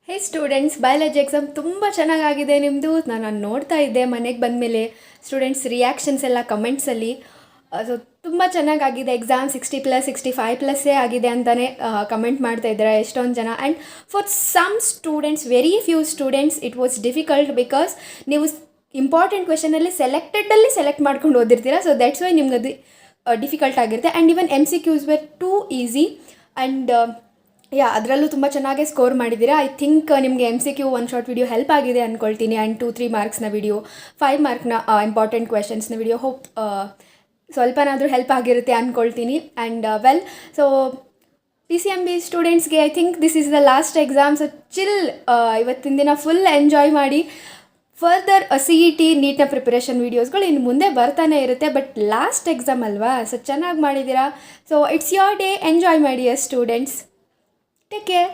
ಹೇ students, biology exam ತುಂಬ ಚೆನ್ನಾಗಾಗಿದೆ ನಿಮ್ಮದು. ನಾನು ನೋಡ್ತಾ ಇದ್ದೆ ಮನೆಗೆ ಬಂದಮೇಲೆ ಸ್ಟೂಡೆಂಟ್ಸ್ ರಿಯಾಕ್ಷನ್ಸ್ ಎಲ್ಲ ಕಮೆಂಟ್ಸಲ್ಲಿ. ಸೊ ತುಂಬ ಚೆನ್ನಾಗಾಗಿದೆ ಎಕ್ಸಾಮ್. 60+ 65+ಏ ಆಗಿದೆ ಅಂತಲೇ ಕಮೆಂಟ್ ಮಾಡ್ತಾ ಇದ್ದಾರೆ ಎಷ್ಟೊಂದು ಜನ. And for some students, very few students it was difficult because ನೀವು ಇಂಪಾರ್ಟೆಂಟ್ ಕ್ವೆಶನಲ್ಲಿ ಸೆಲೆಕ್ಟ್ ಮಾಡ್ಕೊಂಡು ಓದಿರ್ತೀರ. ಸೊ ದಟ್ಸ್ ವೈ ನಿಮ್ಗೆ ಅದು ಡಿಫಿಕಲ್ಟ್ ಆಗಿರುತ್ತೆ. And even MCQs were too easy. And ಅದರಲ್ಲೂ ತುಂಬ ಚೆನ್ನಾಗೇ ಸ್ಕೋರ್ ಮಾಡಿದ್ದೀರಾ. ಐ ಥಿಂಕ್ ನಿಮಗೆ MCQ one short video help ಆಗಿದೆ ಅಂದ್ಕೊಳ್ತೀನಿ. ಆ್ಯಂಡ್ 2-3 ಮಾರ್ಕ್ಸ್ನ ವಿಡಿಯೋ, 5 ಮಾರ್ಕ್ನ ಇಂಪಾರ್ಟೆಂಟ್ ಕ್ವೆಶನ್ಸ್ನ ವಿಡಿಯೋ ಸ್ವಲ್ಪನಾದರೂ ಹೆಲ್ಪ್ ಆಗಿರುತ್ತೆ ಅಂದ್ಕೊಳ್ತೀನಿ. ಆ್ಯಂಡ್ ಸೊ PCMB ಸ್ಟೂಡೆಂಟ್ಸ್ಗೆ I think this is the last exam. So chill, ಇವತ್ತಿನ ದಿನ ಫುಲ್ ಎಂಜಾಯ್ ಮಾಡಿ. ಫರ್ದರ್ CET ನೀಟ್ನ ಪ್ರಿಪರೇಷನ್ ವೀಡಿಯೋಸ್ಗಳು ಇನ್ನು ಮುಂದೆ ಬರ್ತಾನೆ ಇರುತ್ತೆ. ಬಟ್ ಲಾಸ್ಟ್ ಎಕ್ಸಾಮ್ ಅಲ್ವಾ, ಸೊ ಚೆನ್ನಾಗಿ ಮಾಡಿದ್ದೀರಾ. So it's your day, enjoy ಮಾಡಿ ಸ್ಟೂಡೆಂಟ್ಸ್. Take care.